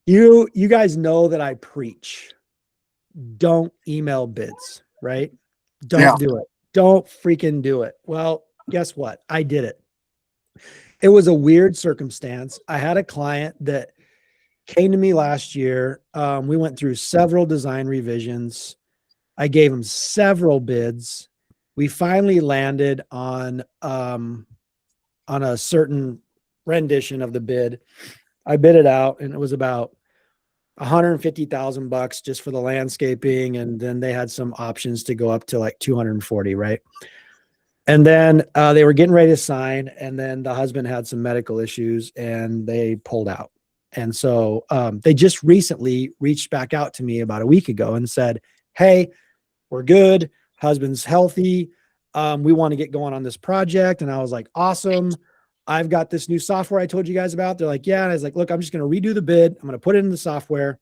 You guys know that I preach. Don't email bids, right? Yeah. Don't do it. Don't freaking do it. Well, guess what? I did it. It was a weird circumstance. I had a client that came to me last year. We went through several design revisions. I gave him several bids. We finally landed on a certain rendition of the bid. I bid it out, and it was about $150,000 just for the landscaping, and then they had some options to go up to like 240, right? And then they were getting ready to sign, and then the husband had some medical issues, and they pulled out. And so they just recently reached back out to me about a week ago and said, "Hey, we're good. Husband's healthy. We want to get going on this project." And I was like, "Awesome. I've got this new software I told you guys about." They're like, "Yeah." And I was like, "Look, I'm just going to redo the bid. I'm going to put it in the software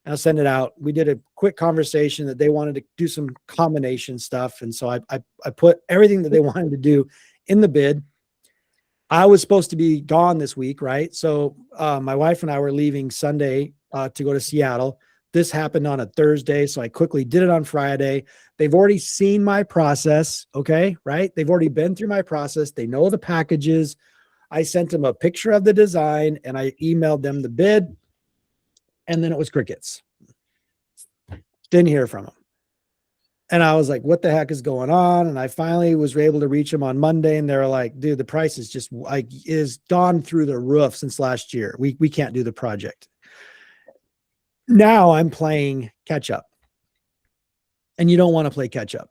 and I'll send it out." We did a quick conversation that they wanted to do some combination stuff. And so I put everything that they wanted to do in the bid. I was supposed to be gone this week, right? So my wife and I were leaving Sunday to go to Seattle. This happened on a Thursday, so I quickly did it on Friday. They've already seen my process, okay, right? They've already been through my process. They know the packages. I sent them a picture of the design, and I emailed them the bid, and then it was crickets. Didn't hear from them. And I was like, what the heck is going on? And I finally was able to reach them on Monday, and they were like, dude, the price is just like is gone through the roof since last year. We can't do the project. Now I'm playing catch up, and you don't want to play catch up.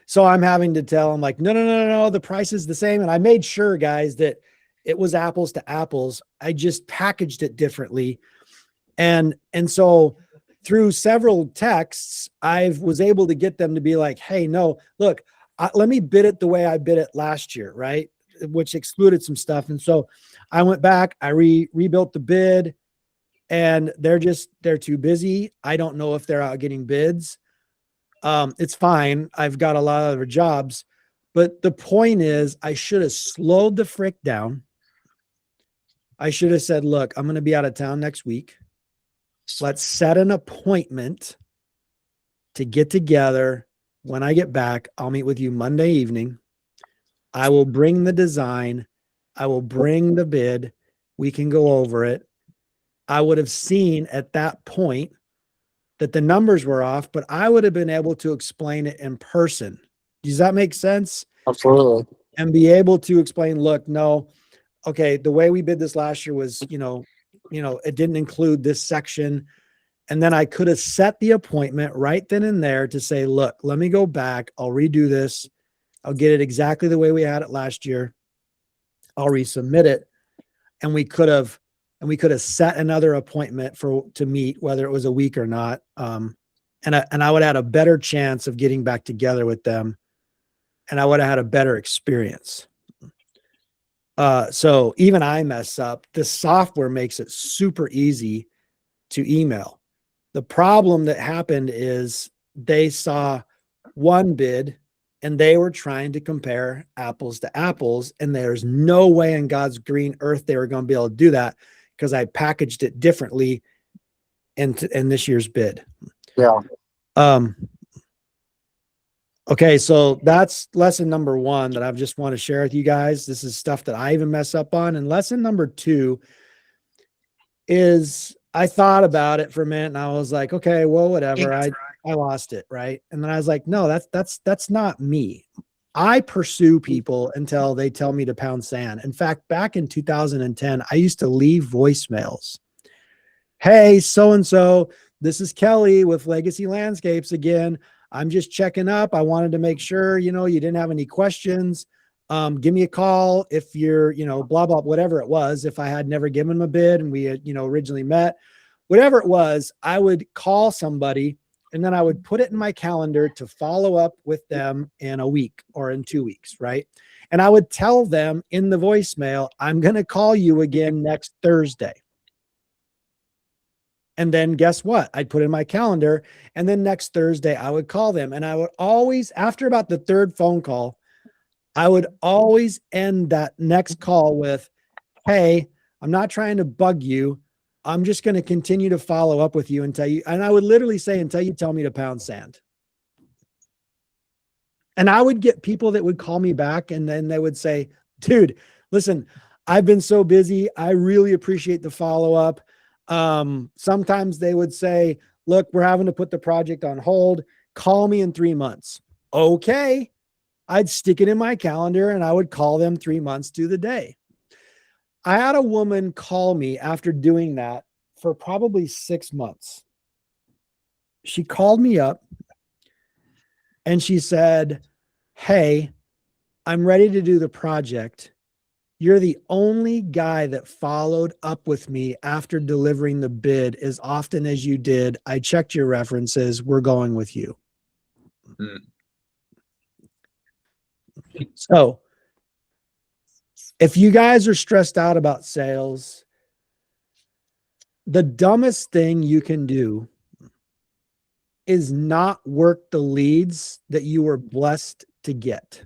So I'm having to tell them like, no, the price is the same. And I made sure, guys, that it was apples to apples. I just packaged it differently. And so through several texts, I was able to get them to be like, hey, no, look, let me bid it the way I bid it last year, right? Which excluded some stuff. And so I went back, I rebuilt the bid, and they're too busy. I don't know if they're out getting bids. It's fine. I've got a lot of other jobs, but the point is I should have slowed the frick down. I should have said, look, I'm going to be out of town next week. Let's set an appointment to get together. When I get back, I'll meet with you Monday evening. I will bring the design. I will bring the bid. We can go over it. I would have seen at that point that the numbers were off, but I would have been able to explain it in person. Does that make sense? Absolutely. And be able to explain, look, no, okay, the way we bid this last year was, it didn't include this section. And then I could have set the appointment right then and there to say, look, let me go back. I'll redo this. I'll get it exactly the way we had it last year. I'll resubmit it. And we could have set another appointment to meet, whether it was a week or not. And I would have had a better chance of getting back together with them, and I would have had a better experience. So even I mess up. The software makes it super easy to email. The problem that happened is they saw one bid and they were trying to compare apples to apples, and there's no way in God's green earth they were going to be able to do that because I packaged it differently in this year's bid. Yeah. Okay, so that's lesson number one that I just want to share with you guys. This is stuff that I even mess up on. And lesson number two is I thought about it for a minute and I was like, okay, well, whatever. I lost it, right? And then I was like, no, that's not me. I pursue people until they tell me to pound sand. In fact, back in 2010, I used to leave voicemails. Hey, so-and-so, this is Kelly with Legacy Landscapes again. I'm just checking up. I wanted to make sure, you didn't have any questions. Give me a call if you're, blah, blah, whatever it was. If I had never given them a bid and we had, originally met, whatever it was, I would call somebody and then I would put it in my calendar to follow up with them in a week or in 2 weeks, right? And I would tell them in the voicemail, I'm going to call you again next Thursday. And then guess what? I'd put in my calendar, and then next Thursday I would call them. And I would always, after about the third phone call, I would always end that next call with, hey, I'm not trying to bug you, I'm just going to continue to follow up with you until you, and I would literally say, until you tell me to pound sand. And I would get people that would call me back and then they would say, dude, listen, I've been so busy. I really appreciate the follow up. Sometimes they would say, look, we're having to put the project on hold. Call me in 3 months. Okay. I'd stick it in my calendar and I would call them 3 months to the day. I had a woman call me after doing that for probably 6 months. She called me up and she said, hey, I'm ready to do the project. You're the only guy that followed up with me after delivering the bid as often as you did. I checked your references. We're going with you. So if you guys are stressed out about sales, the dumbest thing you can do is not work the leads that you were blessed to get.